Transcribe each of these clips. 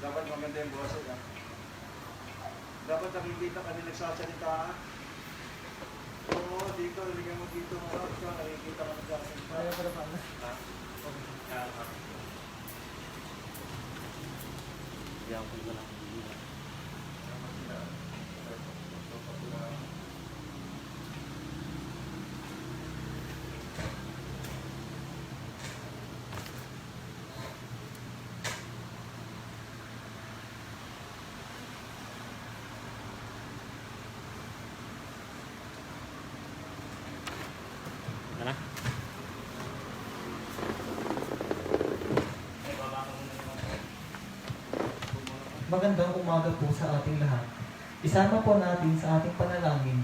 Dapat maganda yung boses, ha? Dapat nakikita ka din nagsasalita, ha? Oo, dito, nalagyan mo dito, marap ka, nakikita ka nagsasalita. Kaya pa na paano? Ha? Okay. Kaya ka. Diyan ko na lang. Ano? Magandang umaga po sa ating lahat. Isama po natin sa ating panalangin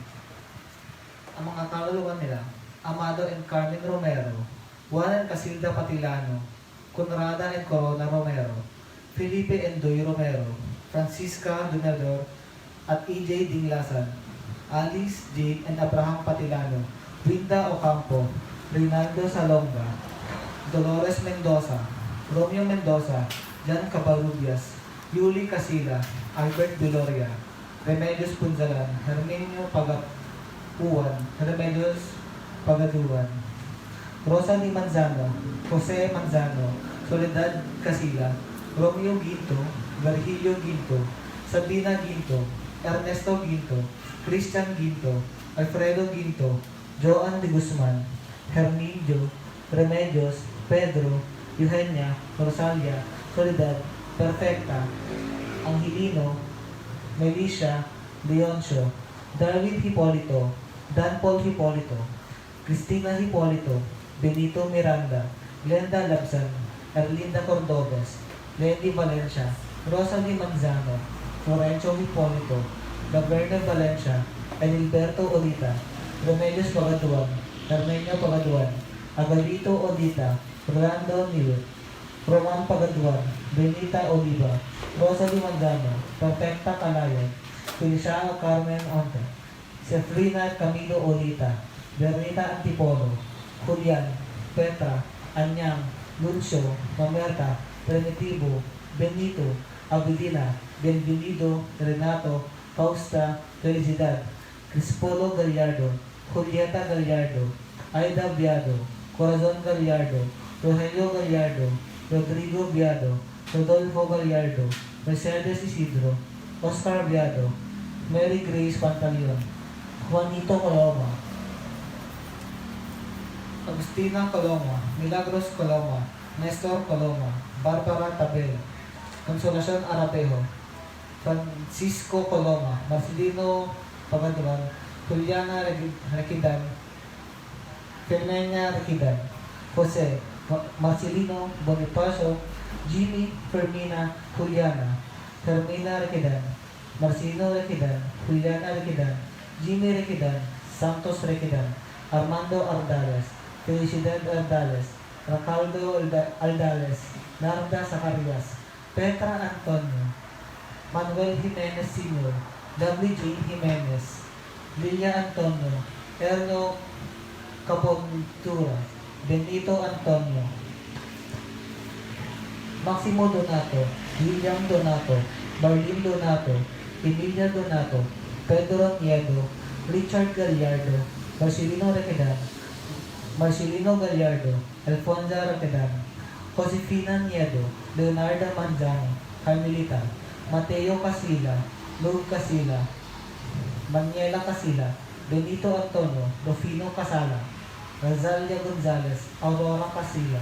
ang mga kaluluwa nila, Amado and Carmen Romero, Juan and Casilda Patilano, Conrada and Corona Romero, Felipe and Doy Romero, Francisca Dunador, at EJ Dinglasan, Alice, Jane, and Abraham Patilano, Winda Ocampo, Rinaldo Salonga, Dolores Mendoza, Romeo Mendoza, Jan Cabarubias, Yuli Casila, Albert Deloria, Remedios Punzalan, Herminio Pagapuan, Remedios Pagaduan, Rosalie Manzano, Jose Manzano, Soledad Casila, Romeo Ginto, Virgilio Ginto, Sabina Ginto, Ernesto Ginto, Christian Ginto, Alfredo Ginto, Joan de Guzman, Herminio, Remedios, Pedro, Eugenia, Rosalia, Soledad, Perfecta, Angelino, Melissa, Leoncio, Darwin Hipolito, Dan Paul Hipolito, Cristina Hipolito, Benito Miranda, Glenda Labsan, Erlinda Cordobes, Lenny Valencia, Rosalie Manzano, Florencio Hipolito, Gabriela Valencia, Edilberto Olita, Remedios Pagaduan, Carmenio Pagaduan, Agalito Odita, Rolando Nilo, Roman Pagaduan, Benita Oliva, Rosalie Manzano, Perfecta Calayan, Feliciano Carmen Onte, Sefrina Camilo Olita, Bernita Antipolo, Julian, Petra, Anyang, Lucio, Mamerta, Primitivo, Benito, Abilina, Benvenido, Renato, Fausta, Felicidad, Crispolo Gallardo, Julieta Gallardo, Aida Viado, Corazon Gallardo, Rogelio Gallardo, Rodrigo Viado, Rodolfo Gallardo, Mercedes Isidro, Oscar Viado, Mary Grace Pantaleon, Juanito Coloma, Agustina Coloma, Milagros Coloma, Nestor Coloma, Barbara Tabel, Consolacion Arapejo, Francisco Coloma, Marcelino Pagaduan, Juliana Requidan, Fernanda Requidan, Jose Marcelino Bonifacio, Jimmy Fermina Juliana, Fermina Requidan, Marcelino Requidan, Juliana Requidan, Jimmy Requidan, Santos Requidan, Armando Ardales, Felicidad Ardales, Racaldo Aldales, Narda Zacarias, Petra Antonio, Manuel Jimenez Sr., W.J. Jimenez, Lilia Antonio, Erno Capontura, Benito Antonio, Maximo Donato, William Donato, Marlene Donato, Emilia Donato, Pedro Nieto, Richard Gallardo, Marcelino Requedan, Marcelino Gallardo, Alfonso Requedan, Josefina Nieto, Leonardo Manzano, Carmelita, Mateo Casila, Lou Casila, Maniela Casila, Benito Antonio, Rufino Casala, Rosalia Gonzalez, Aurora Casila,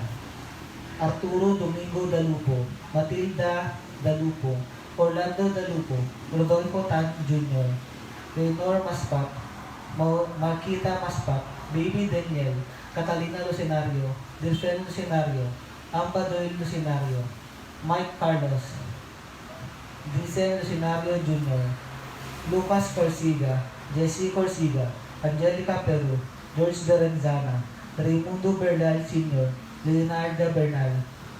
Arturo Domingo Dalupo, Matilda Dalupo, Orlando Dalupo, Rodolfo Tan Jr., Leonor Maspak, Marquita Maspak, Baby Daniel, Catalina Lucenario, Delfen Lucenario, Amba Doyle Lucenario, Mike Carlos, Vincent Lucenario Jr., Lucas Corsiga, Jesse Corsiga, Angelica Peru, George Lorenzana, Raimundo Bernal Sr., Leonardo Bernal,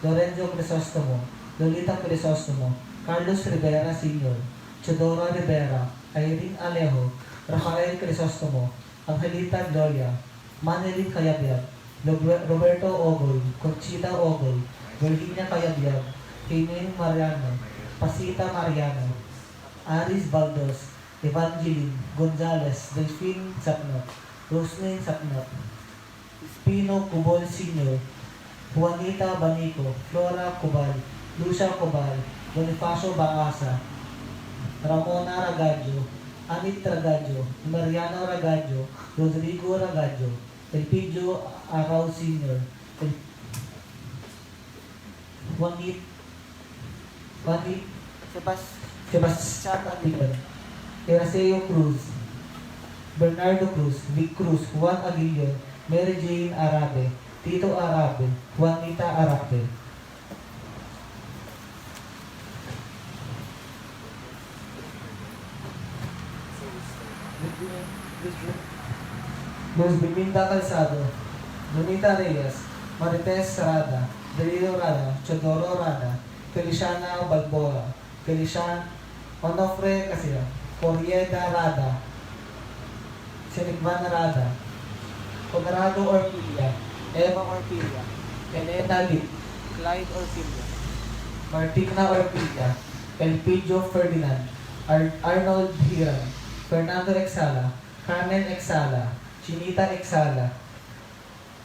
Lorenzo Crisostomo, Lolita Crisostomo, Carlos Rivera Sr., Chodora Rivera, Irene Alejo, Rafael Crisostomo, Angelita Gloria, Manelin Cayabyab, Roberto Ogoy, Conchita Ogoy, Virginia Cayabyab, Himing Mariano, Pasita Mariano, Aris Baldos, Evangeline Gonzalez, Delphine Sapnot, Roslyn Sapnot, Espino Cubol Sr., Juanita Banico, Flora Cubal, Lucia Cubal, Bonifacio Baasa, Ramona Ragaggio, Anit Ragaggio, Mariano Ragaggio, Rodrigo Ragaggio, Elpidio Arau Sr., Juanit Sebastian Atiban, Eraseo Cruz, Bernardo Cruz, Vic Cruz, Juan Aguilio, Mary Jane Arabe, Tito Arabe, Juanita Arabe. Luz Biminda Calzado, Lunita Reyes, Marites Rada, Delilo Rada, Chodoro Rada, Feliciana Balboa, Felician Onofre Casilla, Corieda Rada, Sinigvan Rada, Conrado Orpilla, Eva Orpilla, Elena Lip, Clyde Orpilla, Martina Orpilla, Elpidio Ferdinand, Arnold Hiran, Fernando Exala, Carmen Exala, Chinita Exala,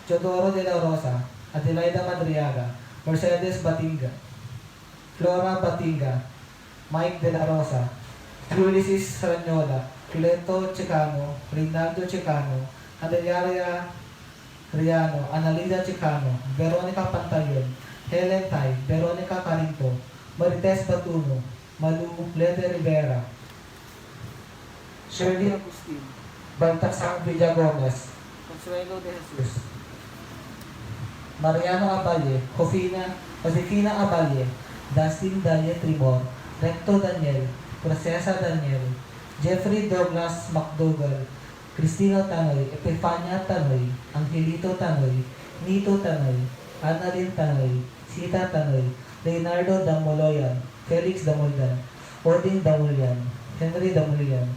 Teodoro de la Rosa, Adelaida Madriaga, Mercedes Batinga, Flora Batinga, Mike de la Rosa, Ulysses Saranyola, Fileto Chicano, Rinaldo Chicano, Adelaria Riano, Analisa Chicano, Veronica Pantayon, Helen Tai, Veronica Carinto, Marites Batuno, Malu Lede Rivera, Shirley Agustin, Baltasar Villa Gomez, Consuelo de Jesus, Mariano Aballe, Josefina Aballe, Dustin Dalle Tribor, Recto Daniel, Procesa Daniel, Jeffrey Douglas McDougall, Cristino Tanoy, Epifania Tanoy, Angelito Tanoy, Nito Tanoy, Annalyn Tanoy, Sita Tanoy, Leonardo Damoloyan, Felix Damoldan, Odin Damulian, Henry Damulian,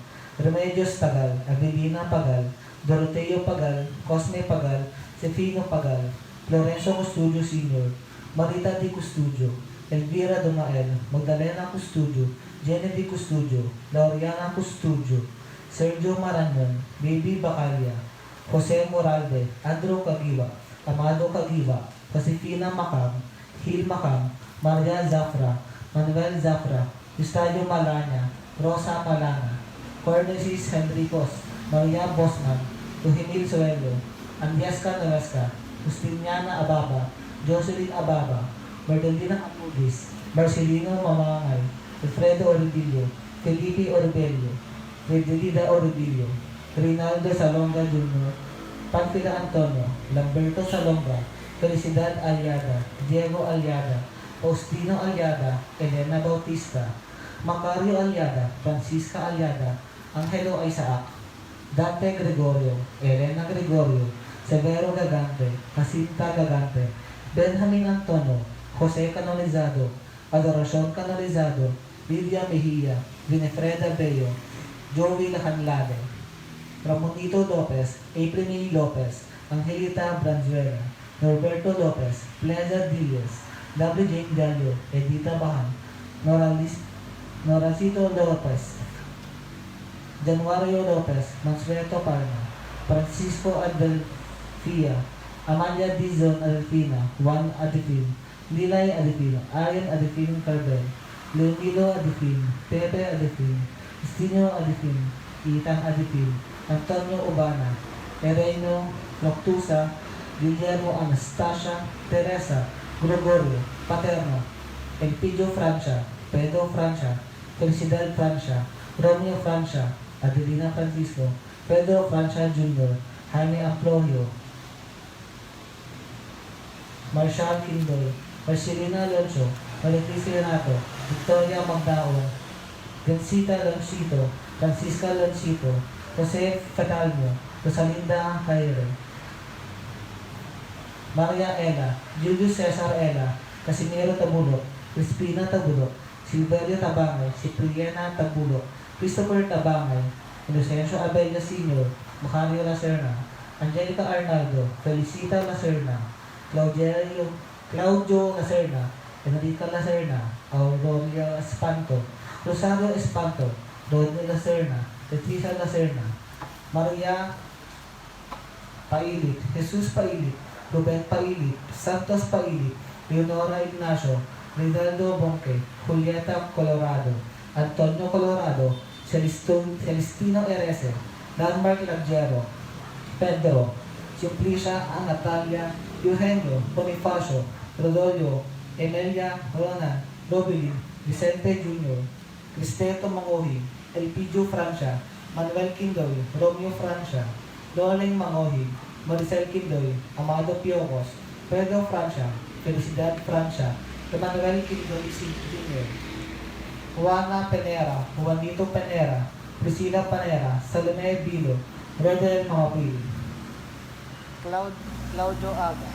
Remedios Tagal, Avelina Pagal, Doroteo Pagal, Cosme Pagal, Sefino Pagal, Lorenzo Custudio Sr., Marita Di Custudio, Elvira Dumael, Magdalena Custudio, Jenny Di Custudio, Laureana Custudio, Sergio Maranon, Baby Bacalia, Jose Moralde, Andrew Cagiwa, Amado Cagiwa, Josefina Macam, Hil Macam, Maria Zafra, Manuel Zafra, Eustadio Malanya, Rosa Malana, Cornesis Henricos, Maria Bosman, Tuhimil Suelo, Andreasca Nolasca, Justiniana Ababa, Jocelyn Ababa, Bernardina Amudis, Marcelino Mamangay, Alfredo Orbillo, Felipe Orbelio, Redelida Orbillo, Rinaldo Salonga Jr., Panfila Antonio, Lamberto Salonga, Felicidad Aliada, Diego Aliada, Faustino Aliada, Elena Bautista, Macario Aliada, Francisca Aliada, Angelo Isaac, Dante Gregorio, Elena Gregorio, Severo Gagante, Jacinta Gagante, Benjamin Antonio, Jose Canonizado, Adoracion Canonizado, Lidia Mejia, Winifreda Bello, Joey Lacanlade, Ramonito Lopez, April Lopez, Angelita Branzuela, Norberto Lopez, Pleza Diaz, W. Jane Gallo, Edita Bahan, Noracito Lopez, Januario Lopez, Mansueto Parma, Francisco Adelfia, Amalia Dizon Adelfina, Juan Adefin, Lilay Adefin, Arian Adefin Carbel, Leonilo Adefin, Pepe Adefin, Estino Adefin, Ethan Adefin, Antonio Ubana, Ereno Noctusa, Guillermo Anastasia, Teresa, Gregorio, Paterno, Elpidio Francia, Pedro Francia, Felicidad Francia, Romeo Francia, Adelina Francisco, Pedro Francia Jr., Jaime Amplorio, Marshall Kindoy, Marcelina Alonso, Maricris Renato, Victoria Magdaon, Gansita Lancito, Francisca Lancito, Jose Fatalmo, Rosalinda Caire, Maria Ella, Julius Cesar Ella, Casimiro Tabulok, Crispina Tabulok, Silverio Tabangay, Cipriana Tabulok, Christopher Tabangay, Inocencio Abella Sr., Macario Lacerna, Angelica Arnaldo, Felicita Lacerna, Claudio Lacerna, Enrica Lacerna, Aurolia Espanto, Rosario Espanto, Rodney Lacerna, Leticia Lacerna, Maria Pailit, Jesus Pailit, Ruben Pailit, Santos Pailit, Leonora Ignacio, Rinaldo Bonque, Julieta Colorado, Antonio Colorado, Celestino Erese, Danmark Lagjero, Pedro, Simplicia Natalia, Eugenio, Bonifacio, Rodolio, Emilia, Ronan, Robilin, Vicente Jr., Cristeto Mangohi, Elpidio Francia, Manuel Kindoy, Romeo Francia, Loreng Mangohi, Maricel Kindoy, Amado Piocos, Pedro Francia, Felicidad Francia, Emmanuel Kindoy Jr., Juana Penera, Juanito Penera, Priscilla Panera, Salome Bilo, Redel Mapil, Claudio Agad,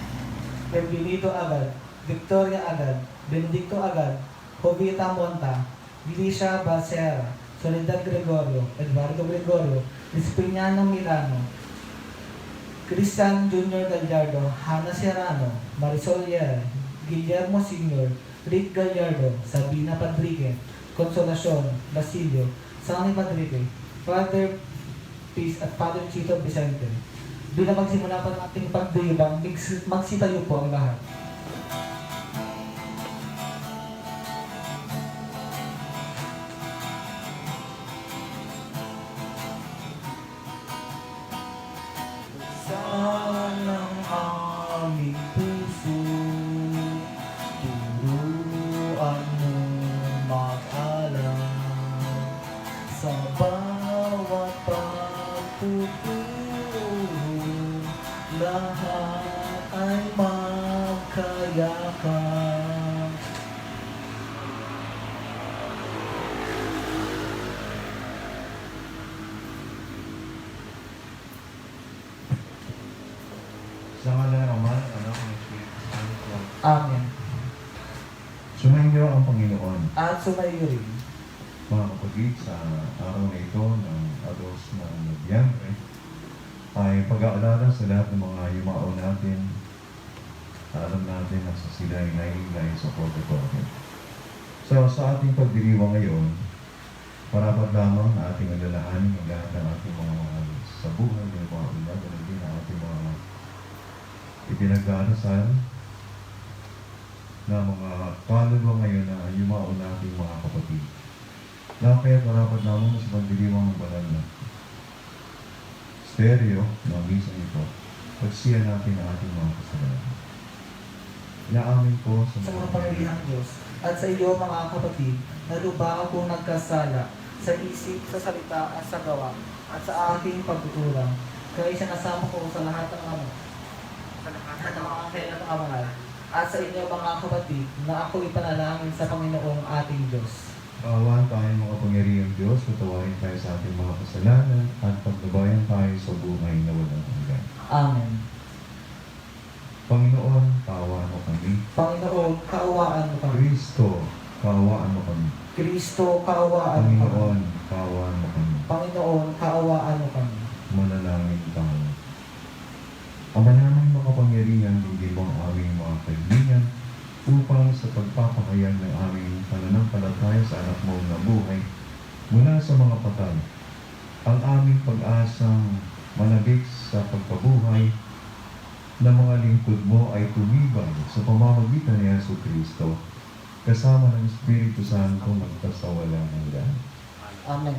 Benvenido Agad, Victoria Agad, Benedicto Agad, Jovita Monta, Glisha Balsera, Soledad Gregorio, Eduardo Gregorio, Espiniano Milano, Cristian Jr. Gallardo, Hannah Serrano, Marisol Yer, Guillermo Sr., Rick Gallardo, Sabina Padrique, Consolacion, Basilio, Sonny Padrique, Father Peace at Father Chito Vicente. Bilang magsimula pa ng ating pagdibang, magsitayo po ang lahat. Sanang aming puso, turuan mo mag-alam sa bawat pagtuturo, lahat ay magkayakan. Sa ngala ng Ama, ng Anak, ng Espiritu Santo. Amen. Sumainyo ang Panginoon. At sumayo rin. Mga kapatid, sa araw na ito ng Ados ng Nobyembre, ay pag-aalala sa lahat ng mga yumao natin. Alam natin na sa sila ay nahihingay sa purgatorio. So, sa ating pagdiriwang ngayon, parapat lamang na ating alalahanin ang lahat ng ating mga mahal sa buhay ng mga ulat, at hindi na ating mga ipinagdarasal na mga kaluluwa ngayon na yumao nating mga kapatid. Kaya parapat lamang sa pagdiriwang ng banal na stereo ng misa ito, pagsiya natin ang ating mga kasalanan. Inaamin ko sa Sa mga pangyarihang Diyos at sa iyo mga kapatid, na luba akong nagkasala sa isip, sa salita at sa gawa at sa aking pagtutulang. Kaya isinasama ko sa lahat ng ano, sa lahat ng mga kailan ng amangal at sa inyo mga kapatid na ako ipanalangin sa Panginoong ating Diyos. Kaawaan tayo mga pangyarihang Diyos, patawarin tayo sa ating mga kasalanan at pagbabayan tayo sa buhay na walang hanggan. Amen. Panginoon, kaawaan mo kami. Panginoon, kaawaan mo kami. Kristo, kaawaan mo kami. Kristo, kaawaan mo kami. Panginoon, kaawaan mo kami. Panginoon, kaawaan mo kami. Manalangin tayo. Ama naming makapangyarihan, hindi mo ang aming mga kaibigan upang sa pagpapakayag ng aming pananampalataya sa anak mo na buhay mula sa mga patay, ang aming pag-asang manabik sa pagkabuhay ng mga lingkod mo ay tumibay sa pamamagitan ni Yesu Kristo kasama ng Espiritu Santo magkasawalang hanggan. Amen.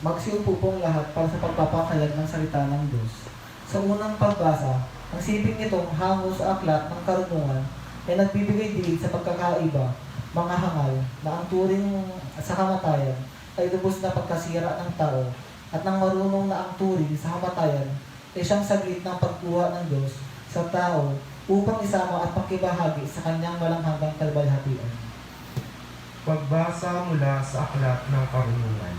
Magsiupo pong lahat para sa pagpapakayag ng salita ng Diyos. Sa unang pagbasa, ang siping nitong hango sa aklat ng karunungan ay nagbibigay dilig sa pagkakaiba, mga hangal, na ang turing sa kamatayan ay lubos na pagkasira ng tao at nang marunong na ang turing sa kamatayan ay siyang saglit ng pagkuha ng Diyos sa tao upang isama at pakibahagi sa kanyang walang hanggang kalwalhatian. Pagbasa mula sa aklat ng karunungan.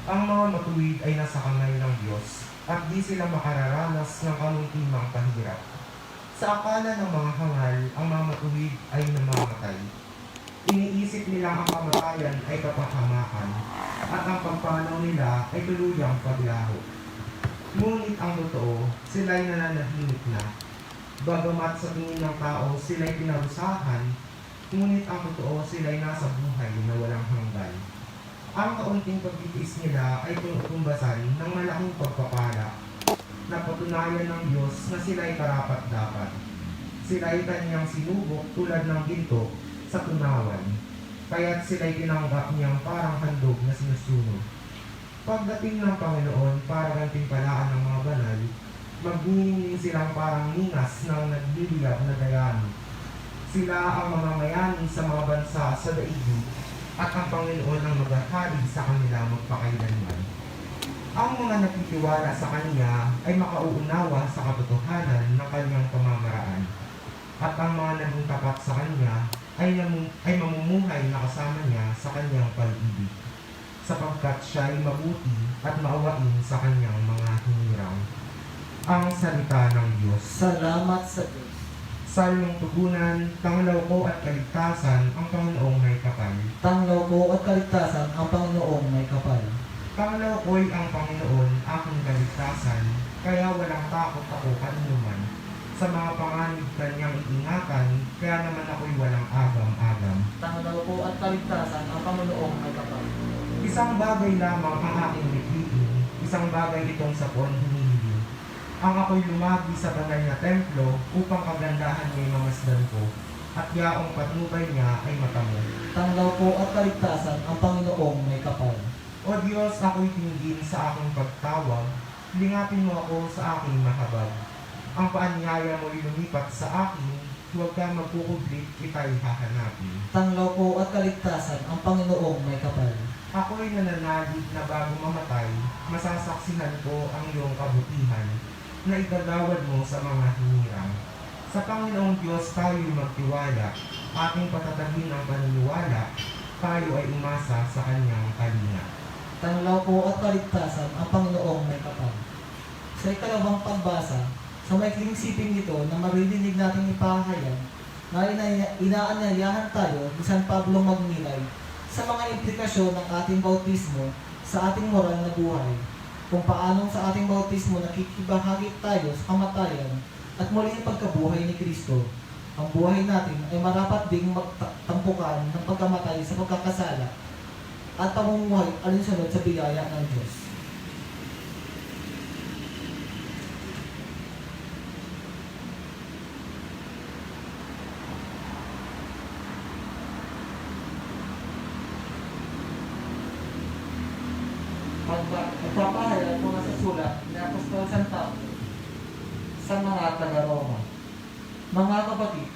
Ang mga matuwid ay nasa kamay ng Diyos at di sila makararanas ng kamuntimang pahirap. Sa akala ng mga hangal, ang mga matuwid ay namamatay. Iniisip nila ang kamatayan ay kapahamakan at ang pagpanaw nila ay tuluyang paglaho. Ngunit ang totoo, sila'y nananahimik na. Bagamat sa tingin ng tao sila'y pinarusahan, ngunit ang totoo sila'y nasa buhay Ang kaunting pagtitiis nila ay tinutumbasan ng malaking pagpapala na patunayan ng Diyos na sila'y karapat-dapat. Sila'y kanyang sinubok tulad ng ginto sa tunawan, kaya't sila'y tinanggap niyang parang handog na sinusunog. Pagdating ng Panginoon para gantimpalaan ng mga banal, magniningning silang parang ningas ng nagliliyab na dayani. Sila ang mamamayani sa mga bansa sa daigdig, at ang Panginoon ang maghahari sa kanila magpakailanman. Ang mga nagtitiwala sa Kanya ay makauunawa sa katotohanan ng Kanyang pamamaraan, at ang mga naging tapat sa Kanya ay mamumuhay na kasama Niya sa Kanyang pag-ibig, sapagkat Siya ay mabuti at maawain sa Kanyang mga hinirang. Ang salita ng Diyos. Salamat sa Diyos. Salmong tugunan, tanglaw ko at kaligtasan, ang Panginoong may kapal. Tanglaw ko at kaligtasan ang Panginoong may kapal. Tanglaw ko'y ang Panginoon, aking kaligtasan, kaya walang takot ako kanuman. Sa mga panganib kanyang iingatan, kaya naman ako'y walang agam-agam. Tanglaw ko at kaligtasan ang Panginoong may kapal. Isang bagay lamang ang aking lipitin, isang bagay itong sa poon hinihiling. Ang ako'y lumagi sa banal na templo upang kagandahan niya'y mamasdan ko, at yaong patnubay niya ay matamo. Tanglaw ko at kaligtasan ang Panginoong may kapal. O Diyos, ako'y tinggin sa aking pagtawag, lingapin mo ako sa aking mahabag. Ang paanyaya mo'y lumipat sa akin, huwag kang magkukublit, kita'y hahanapin. Tanglaw ko at kaligtasan ang Panginoong may kapal. Ako'y nananalig na bago mamatay, masasaksihan ko ang iyong kabutihan, na igagawad mo sa mga hinirang. Sa Panginoong Diyos tayo'y magtiwala, ating patatagin ang paniniwala, tayo ay umasa sa Kanyang kalinga. Tanglaw ko at kaligtasan ang Panginoong may kapal. Sa ikalawang pagbasa, sa maikling siping nito na maririnig natin ipahayag na inaanyayahan tayo ni San Pablo magnilay sa mga implikasyon ng ating bautismo sa ating moral na buhay, kung paanong sa ating bautismo nakikibahagi tayo sa kamatayan at muling pagkabuhay ni Kristo. Ang buhay natin ay marapat ding magtampukan ng pagkamatay sa pagkakasala at pamumuhay alinsunod sa biyaya ng Diyos. Nagpapahayag mga sa sulat ni Apostol San Pablo sa mga taga-Roma. Mga kapatid,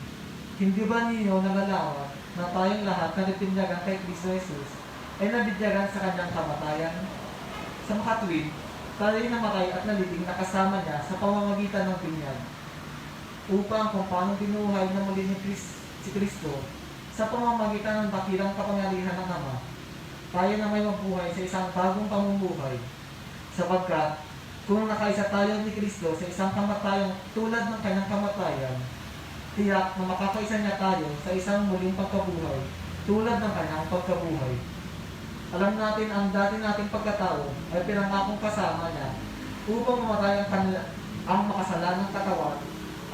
hindi ba ninyo nalalaman na tayong lahat na nabinyagan kay Kristo Jesus ay nabinyagan sa kanyang kamatayan? Sa makatwid, tayo'y namatay at nalibing na kasama niya sa pamamagitan ng binyag, upang kung paano binuhay na muli ni si Kristo sa pamamagitan ng dakilang kapangyarihan ng Ama, tayo na may mabuhay sa isang bagong pamumuhay, sapagkat kung nakaisa tayo ni Kristo sa isang kamatayang tulad ng kanyang kamatayan, tiyak na makakaisa niya tayo sa isang muling pagkabuhay tulad ng kanyang pagkabuhay. Alam natin ang dati nating pagkatao ay pinangakong kasama niya upang mamatay ang makasalanang katawan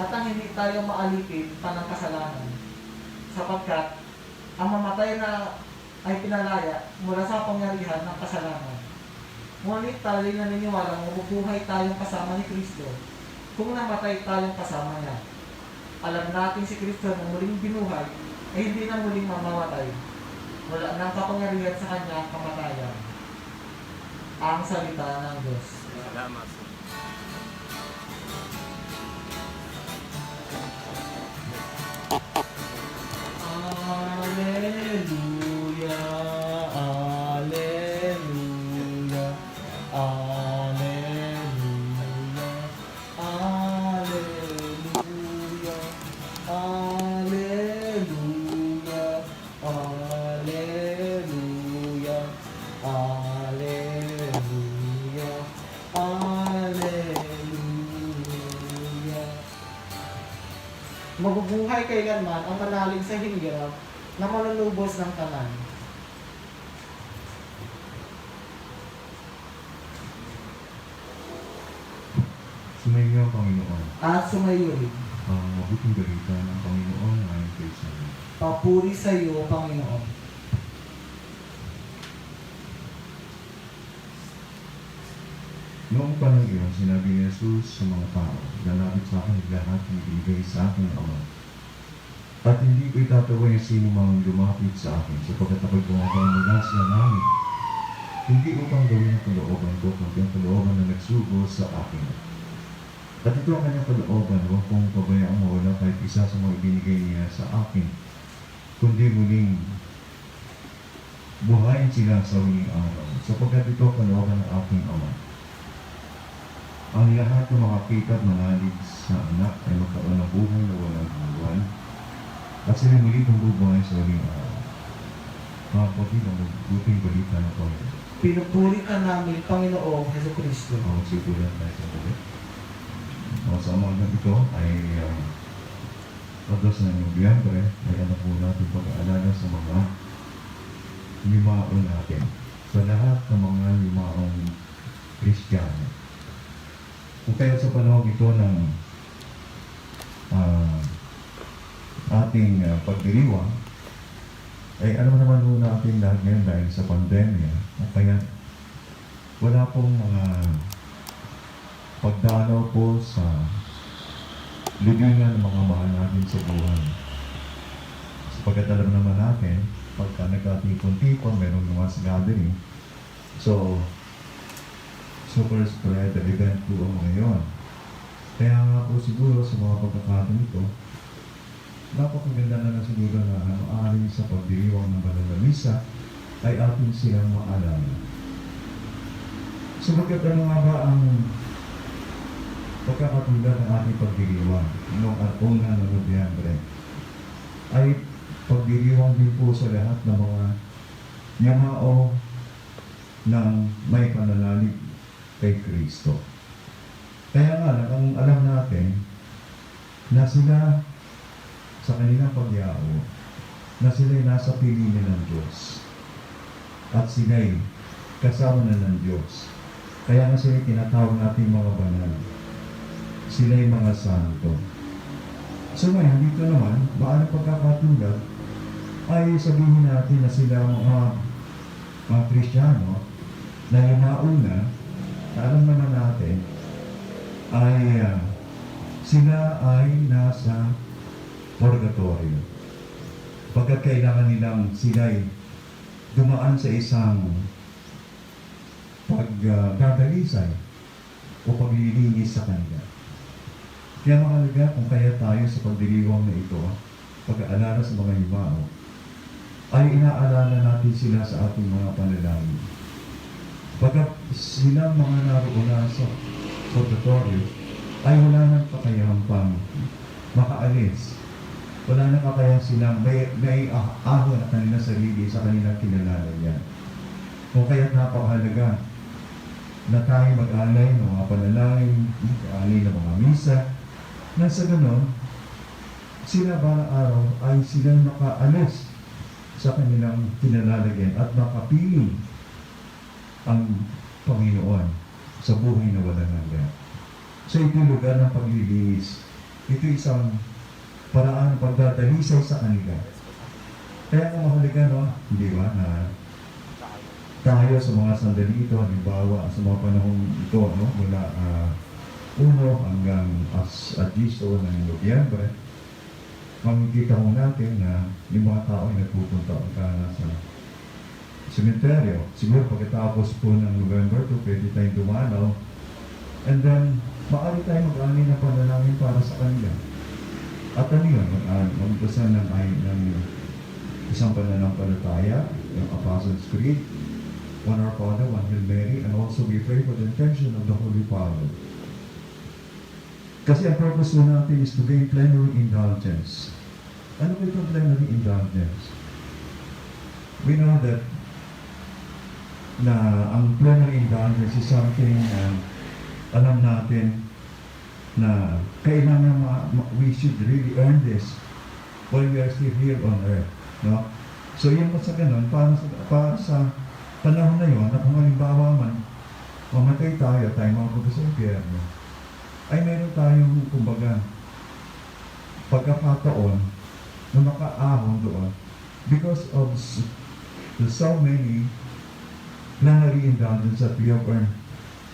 at ang hindi tayo maalipin pa ng kasalanan, sapagkat ang mamatay na ay pinalaya mula sa pangyarihan ng kasalanan. Ngunit tayo naniniwala na mabubuhay tayong kasama ni Kristo kung namatay tayong kasama niya. Alam natin si Kristo na muling binuhay ay hindi na muling mamamatay. Wala nang kapangyarihan sa kanyang kamatayan. Ang salita ng Diyos. Salamat. Alleluia, alleluia, alleluia, alleluia, alleluia, alleluia, alleluia, alleluia. Mabubuhay kailanman ang manalig sa hirap na malulubos ng tanan. Sumainyo, Panginoon, At sumayuri, ang mabuting balita ng Panginoon ayon kay San. papuri sa iyo, Panginoon. Noong panahon yun, sinabi ni Jesus sa mga tao, lalapit sa akin lahat ng ibigay sa akin ng Ama. At hindi ko itatawag yung sino mang lumapit sa akin, sapagkat ako'y bumabang mula sa langit. Hindi upang gawin ang kalooban ko, kundi ang kalooban na nagsugo sa akin. At ito ang kanyang kalooban, huwag kong pabayaan mawala kahit isa sa mga ibinigay niya sa akin, kundi muling buhayin sila sa huling araw, sapagkat ito ang kalooban ng aking Ama. Ang lahat ng makakita at manalig sa anak ay magkaroon ng buhay na walang hanggan, at sila muli kong bubuhay sa huling araw. Mga kapatid, ang mabuting balita ng Panginoon. Pinupuri ka namin, Panginoong Heso Kristo. Ang siguran tayo sa gabi. Sa umagang ito ay Ados ng Nobyembre, ay anak po natin pag-aalala sa mga limao natin. Sa lahat ng mga limaong Kristiyano. Kung kaya sa panahon ito ng ating pagdiriwang, ay alam naman po natin lahat ngayon dahil sa pandemya, kaya wala pong mga pagdanaw po sa libingan ng mga mahal natin sa buhay. Sapagkat alam naman natin, pagka nagkatipon-tipon, merong mass gathering. So, super spread event po ang ngayon. Kaya nga po siguro sa mga pagkakataon ito, napakaganda na lang siguro na maaari sa pagdiriwang ng banal na misa ay atin silang maalala. Sapagkat ano nga ba ang pagkakatulad ng ating pagdiriwang noong una ng Nobyembre ay pagdiriwang din po sa lahat ng mga yamao ng may pananalig kay Kristo. Kaya nga lang, ang alam natin na sila sa kanilang pagyao, na sila'y nasa piling ng Diyos at sila'y kasama na ng Diyos. Kaya nga sila'y tinatawag natin mga banal. Sila'y mga santo. So ngayon, dito naman, paano pagkakatulad ay sabihin natin na sila mga Kristiyano na yumauna, na alam naman natin, ay sila ay nasa purgatorio. Pagkat kailangan nilang sila'y dumaan sa isang pagdadalisay o paglilinis sa kanila. Kaya mahalaga kung kaya tayo sa pagdiriwang na ito, pag-aalala sa mga yumao, ay inaalala natin sila sa ating mga panalangin. Pagkat silang mga naroon na sa purgatorio, ay wala nang kakayahang pang makaalis. Wala nang kakayahang silang may ahon at kanilang sarili sa kanilang kinalalayan. Kung kaya't napakahalaga na tayo mag-alay ng mga panalangin, mag-alay ng mga misa, na sa ganon, sila balang araw ay silang makaalis sa kanilang kinalalagyan at makapiling ang Panginoon sa buhay na walang hanggan. So ito yung lugar ng paglilinis. Ito isang paraan ng pagdadalisay sa kanila. Kaya kung mahalaga, no? Hindi ba, na tayo sa mga sandali ito, halimbawa sa mga panahong ito, no? Mula 1 hanggang Agisto ng Nobyembre, makikita ko natin na yung mga tao ay nagpupunta sa sementeryo. Siguro pagkatapos po ng November 2, pwede tayong dumalaw. And then, maaari tayo mag-ani ng panalangin para sa kanila. At ano yun? Mag-umpisa ng isang pananampalataya, yung Apostles' Creed, One Our Father, One Hail Mary, and also we pray for the intention of the Holy Father. Kasi ang purpose mo natin is to gain plenary indulgence. Ano ba itong plenary indulgence? We know that na ang plenary indulgence is something alam natin na kailangan we should really earn this while we are still here on earth. No? So yun po sa ganun, para sa panahon na yun, na kung halimbawa man, mamatay tayo mapunta sa impyerno, ay meron tayong, kumbaga, pagkakataon na makaahon doon because of the so many plenary indulgence that we have earned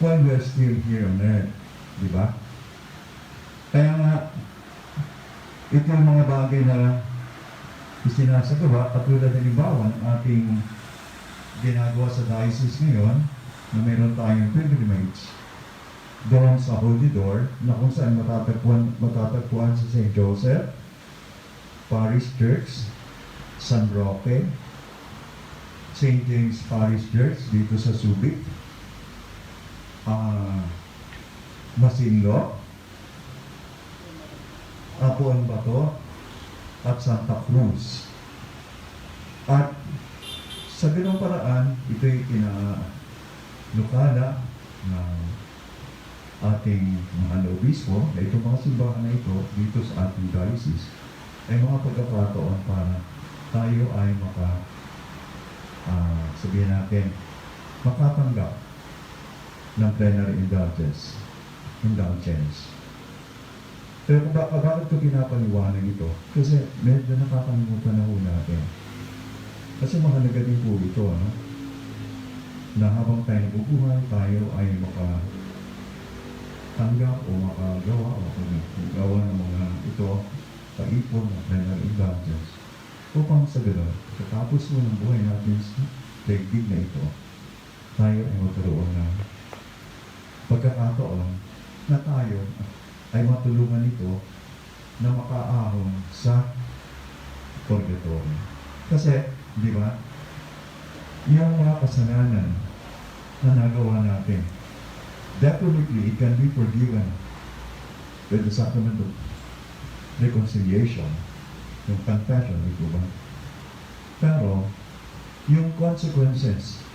while we're still here on earth. Di ba? Kaya nga, ito yung mga bagay na isinasagawa, katulad halimbawa ng ating ginagawa sa diocese ngayon, na meron tayong pilgrimage doon sa Holy Door, na kung saan matatagpuan sa St. Joseph Parish Church, San Roque, St. James Parish Church dito sa Subic, Masinloc, Apuan Bato, at Santa Cruz. At sa ganung paraan, ito'y kinalukala ng ating mga obispo na itong mga simbahan na ito dito sa ating diocese ay mga pagkakataon para tayo ay sabihin natin, makatanggap ng plenary indulgence. Pero bakit ko pinapaliwanag ito? Kasi medyo nakakalimutan na ho natin. Kasi mahalaga din po ito, no? Na habang tayo nabubuhay, tayo ay makatanggap o makagawa o magawa ng mga ito, paipon ng plenary indulgence. Upang sa gano'n, katapos mo ng buhay natin sa daigdig na ito, tayo ay magkaroon ng pagkakataon na tayo ay matulungan ito na makaahon sa purgatory. Kasi, di ba, yung mga kasalanan na nagawa natin, definitely it can be forgiven with the sacrament of reconciliation, yung confession, ito ba? Pero, yung consequences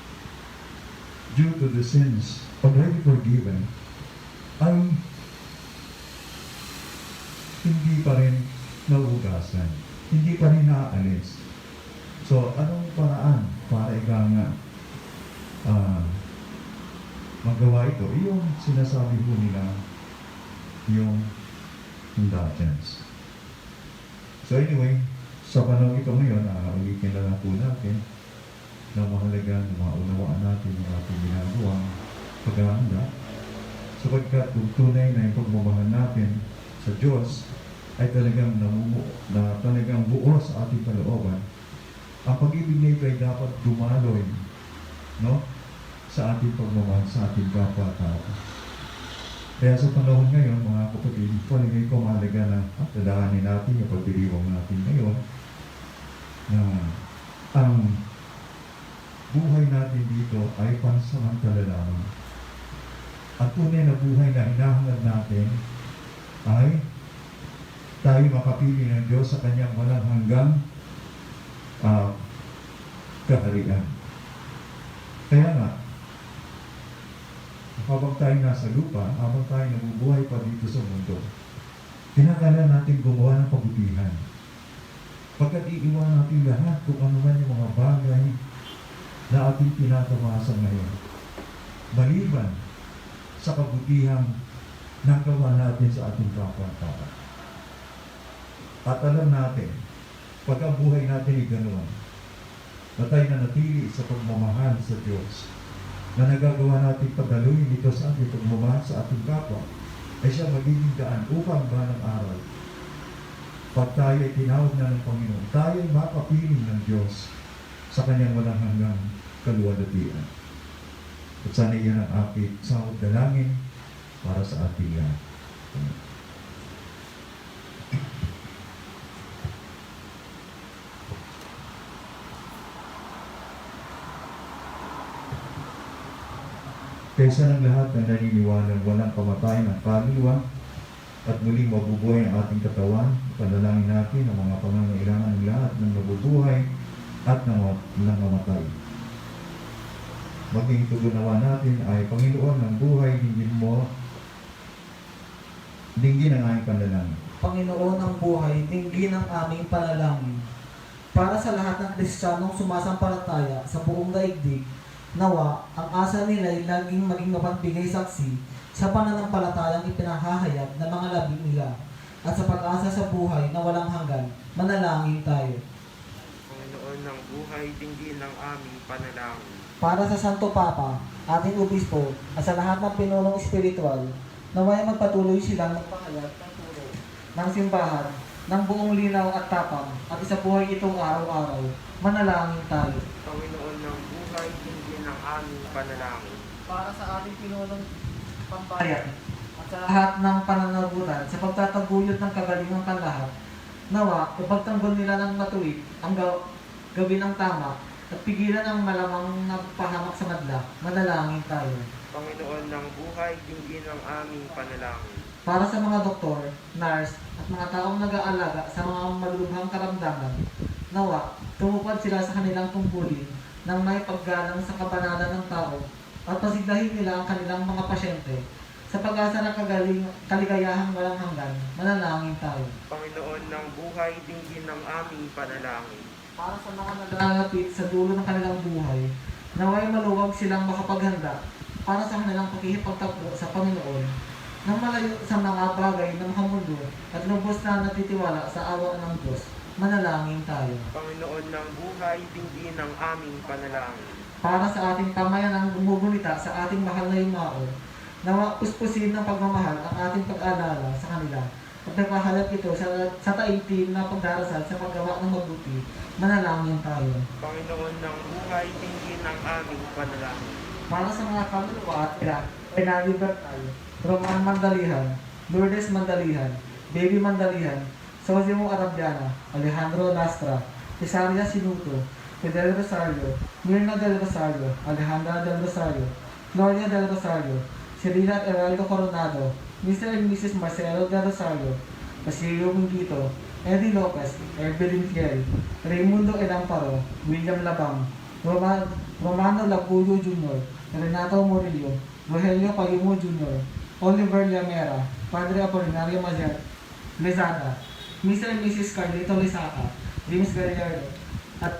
due to the sins already forgiven ay hindi pa rin nauugasan, hindi pa rin naaalis. So, anong paraan para magawa ito? Yung sinasabi po nila, yung indulgence. So anyway, sa panahon ito ngayon, ulitin na lang po natin na mahalaga na maunawaan natin yung ating ginagawang paghahanda sapagkat kung tunay na yung pagmamahal natin sa Diyos ay talagang talagang buo sa ating kalooban. Ang pag-ibig na ito ay dapat dumaloy, no? Sa ating pagmamahal sa ating kapwa-tao. Kaya sa panahon ngayon, mga kapatid, palagay ko mahalaga na tadaanin natin yung pagdiriwang natin ngayon na ang buhay natin dito ay pansamantala lamang. At tunay na buhay na hinahangad natin ay tayo makapili ng Diyos sa kanyang walang hanggang kaharian. Kaya nga, habang tayo nasa lupa, habang tayo nabubuhay pa dito sa mundo, kinakailangan natin gumawa ng kabutihan. Pagkat iiwan natin lahat kung ano man yung mga bagay na ating pinatamasan ngayon. Maliban sa kabutihang nagawa natin sa ating kapwa-tao. At alam natin, pag ang buhay natin ay ganoon, na tayo nanatili sa pagmamahal sa Diyos, na nagagawa natin padaluin ito sa ating pagmamahal sa ating kapwa, ay siya magiging daan upang balang araw. Pag tayo ay tinawag na ng Panginoon, tayo ay mapapiling ng Diyos sa kanyang walang hanggang kaluwalhatian. At sana iyan ang aking sahod dalangin para sa ating lahat. Kaysa ng lahat na naniniwala walang kamatay ng kaluluwa at muling mabubuhay ang ating katawan, panalangin natin ang mga pangangailangan ng lahat ng nabubuhay at nangamatay. Maging tugunawa natin ay, Panginoon ng buhay, dinggin ang aming panalangin. Panginoon ng buhay, dinggin ang aming panalangin. Para sa lahat ng Kristiyanong sumasampalataya sa buong daigdig, nawa, ang asa nila ay laging maging mapagbigay saksi sa pananampalatayang ipinahahayag ng mga labi nila at sa pag-asa sa buhay na walang hanggan, manalangin tayo. Panginoon ng buhay, dinggin ng aming panalangin. Para sa Santo Papa, ating obispo, at sa lahat ng pinunong espiritual, naway magpatuloy silang magpahayag ng tulong ng simbahan, ng buong linaw at tapang, at isabuhay itong araw-araw. Manalangin tayo. Panginoon ng buhay, dinggin ng aming panalangin. Para sa ating pinunong pambayan, at sa lahat ng pananagutan, sa pagtataguyod ng kagalingang kanlahat, nawa, ipagtanggol nila ng matuwid ang gawin ang tama, at pigilan ang malamang nagpahamak sa madla. Manalangin tayo. Panginoon ng buhay, dinggin ng aming panalangin. Para sa mga doktor, nurse, at mga taong nag-aalaga sa mga malulubhang karamdaman, nawa, tumupad sila sa kanilang tungkulin ng may paggalang sa kabanalan ng tao at pasiglahin nila ang kanilang mga pasyente sa pag-asa ng kaligayahang walang hanggan. Manalangin tayo. Panginoon ng buhay, dinggin ng aming panalangin. Para sa mga nalalapit sa dulo ng kanilang buhay, naway maluwag silang makapaghanda para sa kanilang pakikipagtakbo sa Panginoon nang malayo sa mga bagay ng mundo at lubos na natitiwala sa awa ng Diyos. Manalangin tayo. Panginoon ng buhay, dinggin ng aming panalangin. Para sa ating pamayanang gumugunita sa ating mahal na yumao, nawa puspusin ng pagmamahal ang ating pag-alala sa kanila at nagpahalap ito sa taimtim na pagdarasal sa paggawa ng mabuti. Manalangin tayo. Panginoon ng buhay, dinggin ng aming panalangin. Para sa mga kaluluwa at ilan, Penaliber tayo. Roman Mandalihan, Lourdes Mandalihan, Baby Mandalihan, Sosimo Arabiana, Alejandro Lastra, Cesaria Sinuto, Fidel Rosario, Mirna del Rosario, Alejandra del Rosario, Gloria del Rosario, Cirila at Eraldo Coronado, Mr. and Mrs. Marcelo del Rosario, Basilio Mingito, Eddie Lopez, Evelyn Fiel, Raimundo Elamparo, William Labang, Romano Lapuyo Jr., Renato Murillo, Rogelio Payumo Jr., Oliver Llamera, Padre Apolinario Mazet, Lezada, Mr. and Mrs. Carlito Lisaca, James Gallardo, at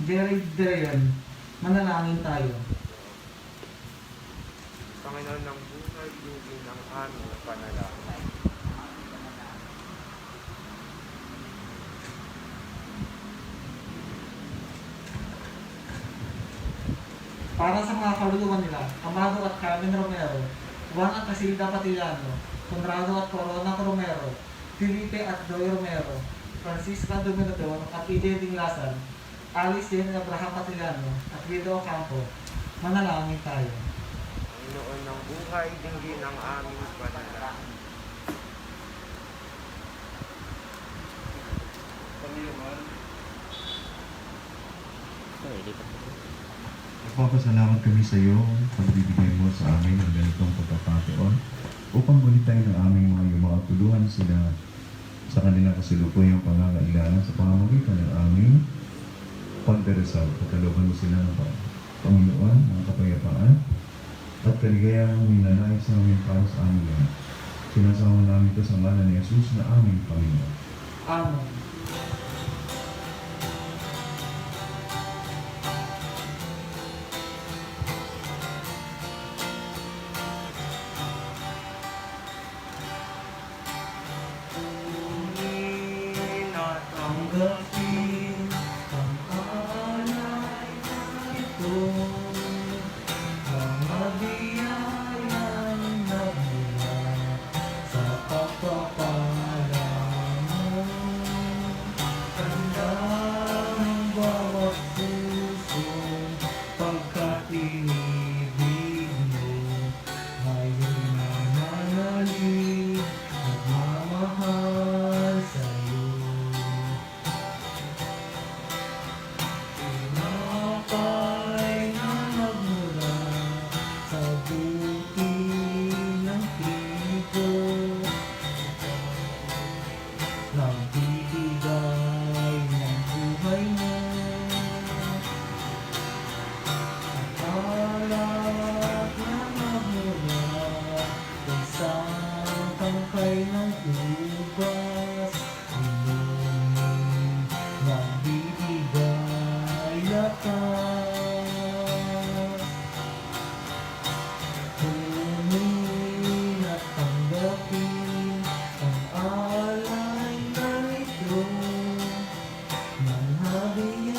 Jerry Derian. Manalangin tayo. Panginoon ng buhay, dinggin ng aming panalangin. Para sa mga kaluluwa nila, Amado at Carmen Romero, Juan at Casilda Patillano, Conrado at Corona Romero, Felipe at Doy Romero, Francisca Dominador at EJ Dinglasan, Alice Jane Abraham Patillano at Guido Ocampo. Manalangin tayo. Panginoon ng buhay, dinggin ng aming panalangin. Nagpapasalamat kami sa iyo pagbibigay mo sa amin ng ganitong pagkakataon upang bulitain ng aming mga yumakatuluhan sila sa kanilang kasalukuyang pangangailangan sa pamamagitan ng aming pagdarasal. Pagkalooban mo sila ng Panginoon, ng kapayapaan at kaligayahang minanais namin para sa amin yan. Sinasama namin ito sa ngalan ni Jesus na aming Panginoon. Amen. Tanggapin ang alay na ito, mga biyayang nagmula sa pagpapala mo. Tanda ng bawat puso, pagkat inibig mo, ngayon nananalig, nagmamahal sa'yo. Tinapay na nagmula sa buti ng trigo, nagbibigay ng buhay mo. Alat na nagmula sa isang tangkay ng ubas, inumin, nagbibigay lakas. Kunin at tanggapin ang alay na ito, ng habi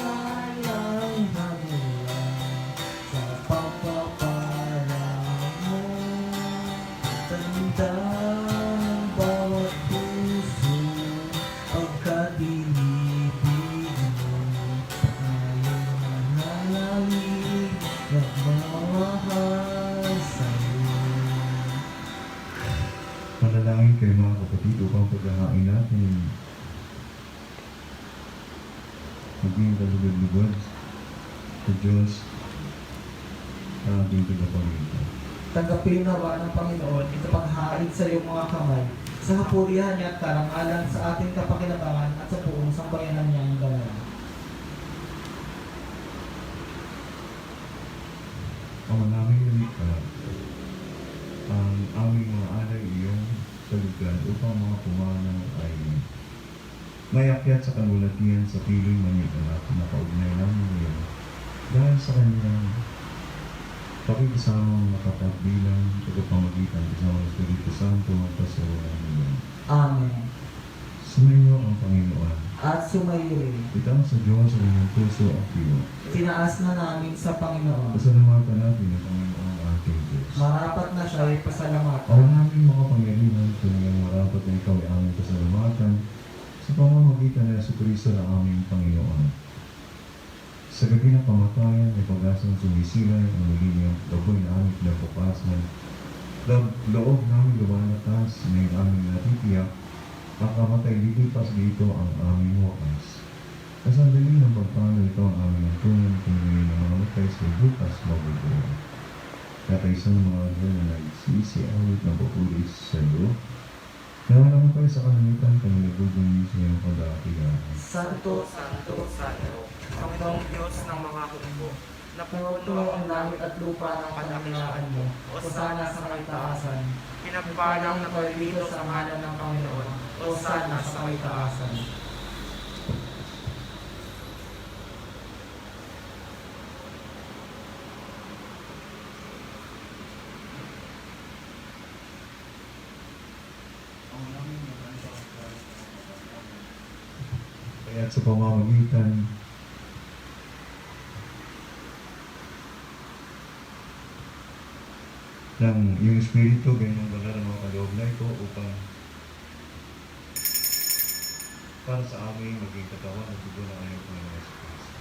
kapatid upang paghahain natin maging kalugod-lugod sa Diyos na ating tagapagligtas. Tanggapin nawa ng Panginoon ito paghahain sa iyong mga kamay sa kapurihan niya at karangalan sa ating kapakinabangan at sa buong sambayanan niyang ganun. Ama namin lumikha, ang aming mga alay iyong salugad upang mga pumanaw ay mayakyat sa kanulatian sa piling manikalat na kaugnay namin ngayon dahil sa kanyang pakikisamang nakapagbilang tagapamagitan kasama ng Espiritu Santo ang pasawalan niyo. Amen. Sumayo ang Panginoon. At sumayo rin. Itaang sa Diyos ang inyong puso at diwa. Tinaas na namin sa Panginoon. Pasalamatan natin ang Panginoon ating Diyos. Marapat na siya ay pasalamatan. Ang naming mga pangyarihan, kanyang marapat na ikaw ay aming pasalamatan sa pamamagitan ng Jesucristo na aming Panginoon. Sa gabi ng kamatayan, ay pag-asang sumisilay ang muli niyang laboy na aming pinapapasan. Loob namin lumalatas na yung aming natitiyak, ang kamatay lilipas dito ang aming wakas. Sa sandali ng pagpano ito ang aming antunan kung ngayon na mamatay sa bukas mabubuhay. Kaya isang mga agad na nagsisi awit ng papulis sa iyo, nawalang kayo sa kalamitan kami nagugong niyo sa iyong kadakilaan. Santo, Santo, Santo, Panginoong Diyos ng mga hukbo, na puno ang langit at lupa ng kadakilaan mo, o sana sa kaitaasan. pinagpalang na dito sa ngalan ng Panginoon, O sana sa kaitaasan. Kaya sa pamamagitan ng iyong Espiritu, ganyan banal ang mga kaloob na ito upang para sa aming maging katawan at dugo ng ayong Panginoon Jesucristo.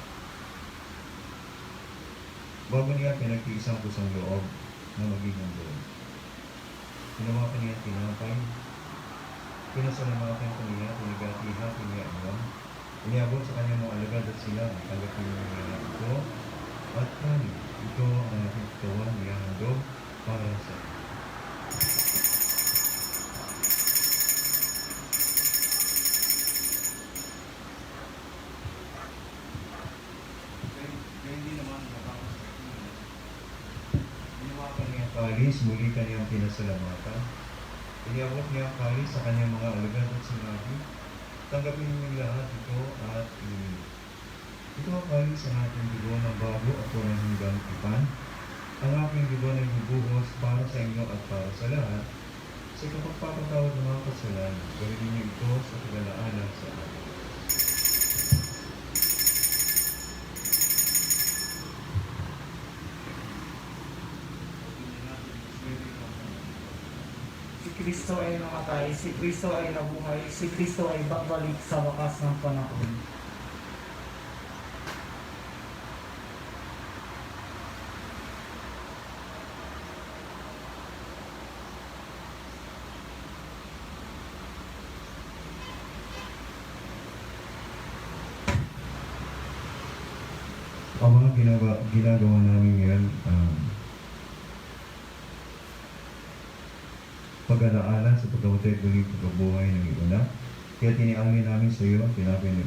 Bago niya pinagtiisang kusang loob na maging ang loob. Hinawakan niya tinapay, pinasalamatan ko niya, pinagati-hati niya ang iniabot sa kanyang mga alagad at sila ang kalapin niya ito at kani. Ito ang ating katawan niya handog para sa hinawakan niya ang kalis, muli kanyang pinasalamatan. Iniabot niya ang kalis sa kanyang mga alagad at sinabi, tanggapin niyo lahat ito at inumin. Ito ang kalis ang ating dugo ng bago at walang hanggang tipan. Ang aking dugo na ibubuhos para sa inyo at para sa lahat. Sa kapagpapatawad ng mga kasalanan, gawin niyo ito sa pag-alaanan sa atin. Si Kristo ay namatay, si Kristo ay nabuhay, si Kristo ay babalik sa wakas ng panahon. Ang mga ginagawa namin ngayon, pag-alaalan sa pagkamatay at muling pagkabuhay ng iuna. Kaya tiniangin namin sa iyo ang tinapay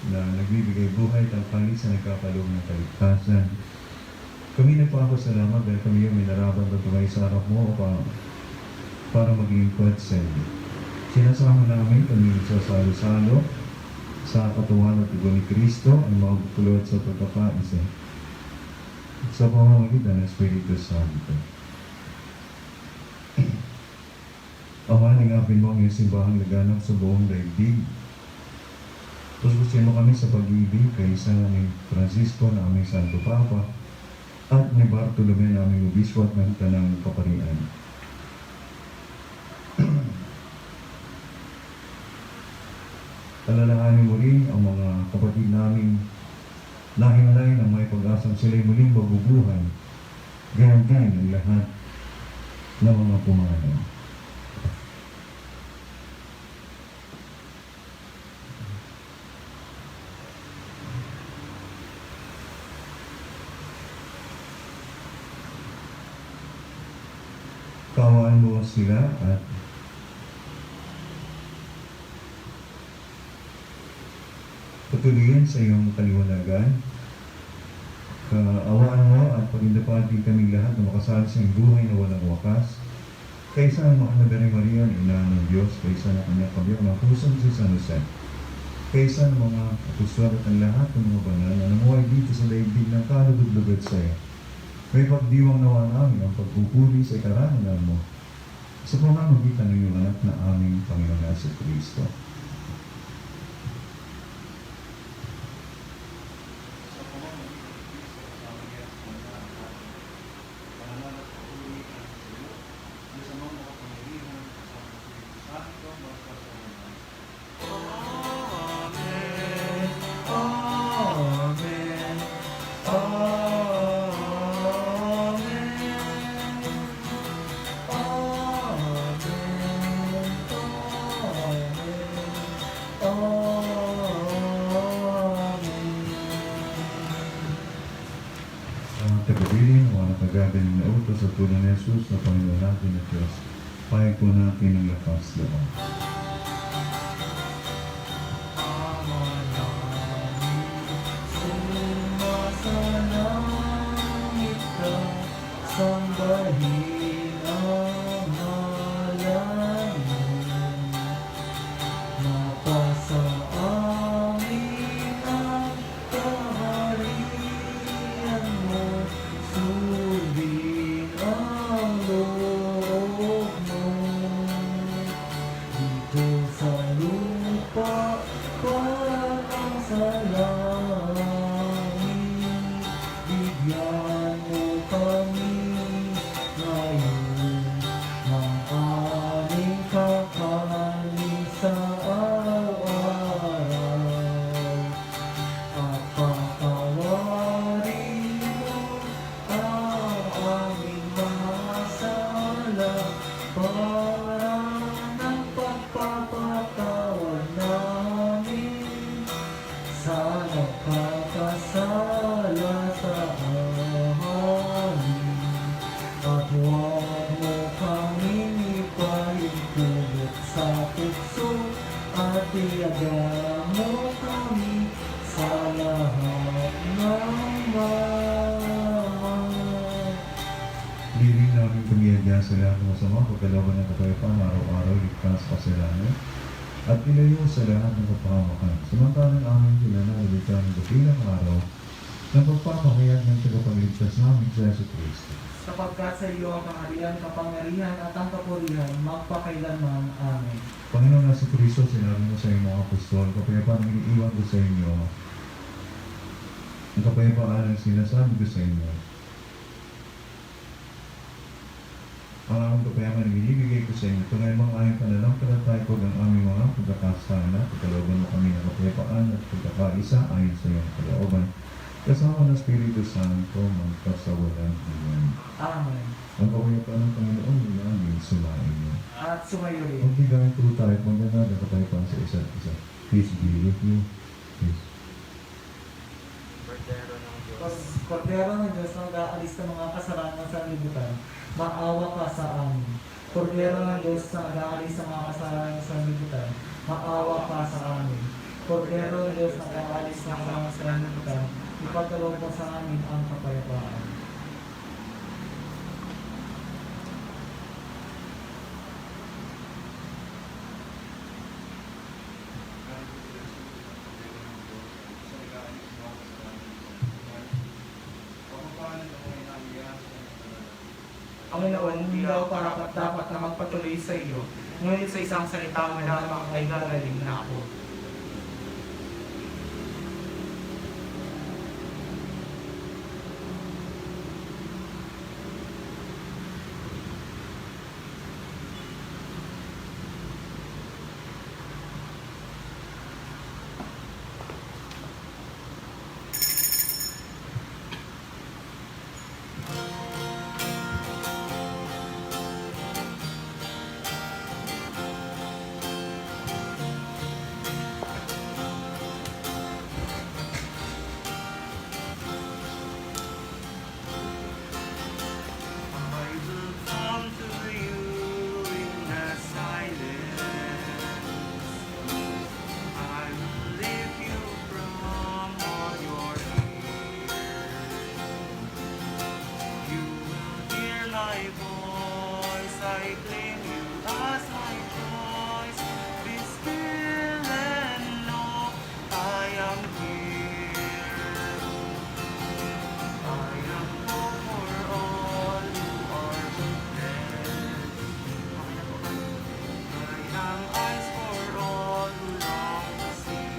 na nagbibigay buhay at ang kalis na nagkakaloob ng kaligtasan. Kami nagpapasalamat dahil kami yung minaraban at tumay sa harap mo para maging kwat sa iyo. Sinasama namin kami sa salo-salo sa katawan at dugo ni Kristo ang magpulot sa pagkakaisa sa pamamagitan ng Espiritu Santo. Ama, ningapin mo ang iyong simbahang laganap sa buong daigdig. Puspusin mo kami sa pag-ibig kay ni Francisco na aming Santo Papa at ni Bartolome na aming Obispo at ng Tanang Kaparian. Alalahanin mo rin ang mga kapatid naming nahimalay na may pag-asang sila'y muling mabubuhay. Ganyan ang lahat ng mga pumanaw. Kawaan mo sila at patuloyin sa iyong kaliwanagan. Kaawaan mo at pagindapati kaming lahat na makasal sa iyong buhay na walang wakas. Kaysa ang Makamadari Maria, Ina ng Diyos, kaysa na kanyang kabiyak ng pusong si San Jose, kaysa ng mga apostol at ang lahat ng mga banal na namuhay dito sa daigdig ng kalugod-lugod sa iyo. May pagdiwang nawa namin ang pagpupuli sa ikarangalan mo sa pamamagitan ng iyong anak na aming Panginoon Yesu Cristo. Tagabilin o nakagaling na utos sa tulong ni Jesus na Panginoon natin at Diyos. Pahig po natin ang lakas doon. Sambahin ang ngalan mo, mapasa amin ang kaharian mo, sundin ang loob mo, dito sa lupa parang sa langit, bigyan mo kami ngayon ng aming kakanin sa araw-araw, at patawarin mo ang aming mga sala para ng pagpapatawad namin sa nagkakasala sa amin. At huwag mo kaming ipahintulot sa tukso, at iyaga mo kami sa lahat ng mga. Liling namin kumiyadya sa lahat ng masama, pagkalaban ng kapayapaan araw-araw, ligtas kasalanan, at ilayo sa lahat ng kapahamakan. Samantalang aming pinanalabitan ng dakilang araw ng pagpapakayag ng tagapagligtas namin sa Yesu Cristo. Sapagkat sa iyo ang kaharian, kapangyarihan at ang kapurihan, magpakailanman. Amen. Panginoon Yesu Cristo, sinabi mo sa iyong mga apostol, kapayapaan ang iniiwan ko sa inyo. Ang kapayapaan ang sinasabi ko sa inyo. Ang aming kapayapaan ang binibigay ko sa inyo. Tunay mga aming pananampalataya ko ng aming mga pagkakasala, pagkalooban mo kami ng kapayapaan at pagkakaisa ayon sa iyong kalooban. Kasama ng Espiritu Santo, magpasawalan hanggan. Amen. Ang kapayapaan ng Panginoon nila aming sumain niyo. At sumayo rin. Magbigayan po tayo at magdadala ng kapayapaan sa isa't isa. Peace be with you. Peace. Bordero ng Diyos. Kordero ng Diyos na nag-aalis ng mga kasalanan sa libutan, maawa ka sa amin. Kordero ng Diyos na nag-aalis ng mga kasalanan sa libutan, maawa ka sa amin. Kordero ng Diyos na nag-aalis ng mga kasalanan sa libutan, ipagkaloob mo sa amin ang kapayapaan. Panginoon, hindi daw parapat dapat na magpatuloy sa iyo, ngunit sa isang salita mo lamang ay gagaling na ako. I claim you as my choice. Be still and know I am here. I am hope for all who are dead. I am eyes for all who long to see.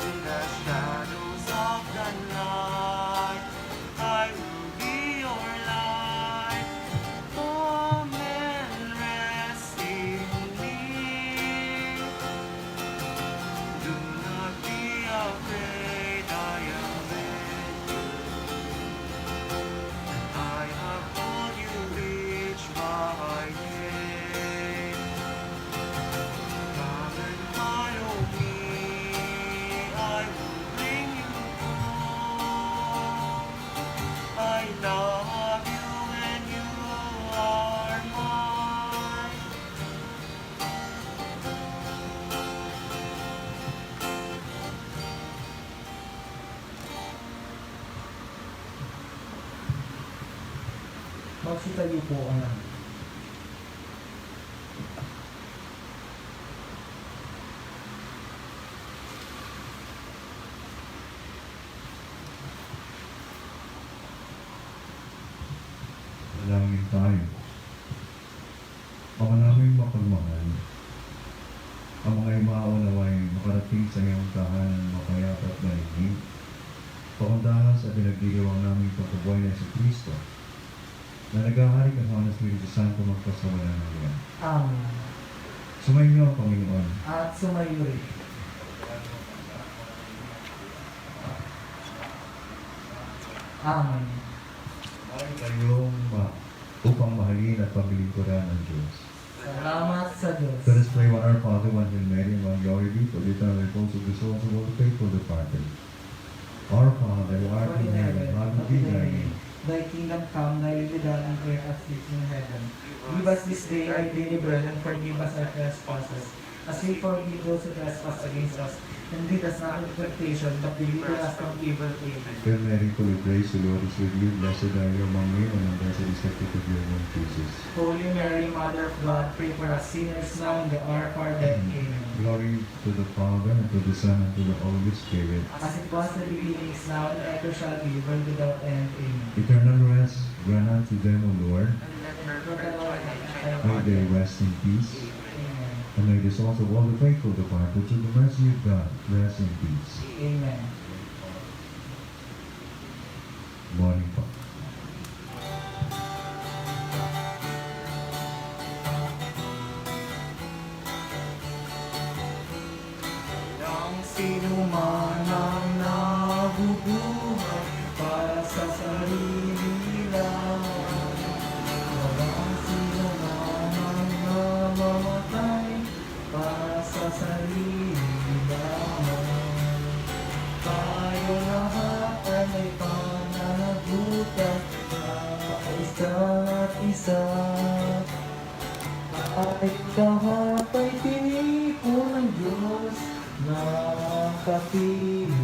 In the shadows of the night, I will be your light. Come and rest in me. Do not be afraid, I am with you. I have called you each by name. Come and follow me, I will bring you home. I love you and you are mine. Magsitayo po ang namin. Dalangin tayo. Ama namin mapagmahal, ang mga maunaway makarating sa iyong tahanan mapayapa at maligid. Pakundangan sa pinagdiriwang naming pagkabuhay na si Kristo, na naghahari kasama ng Espiritu Santo magpasawala ng iyan. Amen. Sumayin niyo ang Panginoon. At sumayo rin. Amen. Ay kayong upang mahalin at paglilingkuran ng Diyos. Salamat sa Diyos. Let us pray, one Our Father, one Hail Mary, and one Glory be for the eternal repose of the souls of all the faithful departed. Our Father, who art in heaven, hallowed be thy name. Thy kingdom come, thy will be done on earth as it is in heaven. Give us this day our daily bread, and forgive us our trespasses, as we forgive those who trespass against us. And lead us not into temptation, but deliver us from evil. Amen. Hail Mary, full of grace, the Lord is with you. Blessed are you among women, and blessed is the fruit of your womb, Jesus. Holy Mary, Mother of God, pray for us sinners now and the hour of our death. Amen. Glory to the Father, and to the Son, and to the Holy Spirit. As it was in the beginning, is now, and ever shall be, world without end. Amen. Eternal rest grant unto them, O Lord. Lord, the Lord, May they rest in peace. Amen. And may the souls of all the faithful departed, through the mercy of God, rest in peace. Amen. Morning po. Ang sino man ang nabubuhay para sa sarili lang. Walang sino man ang namamatay para sa sarili lang. Tayo lahat ay may pananagutan sa isa't isa. At lahat ay tinipon ng Diyos na kapiling.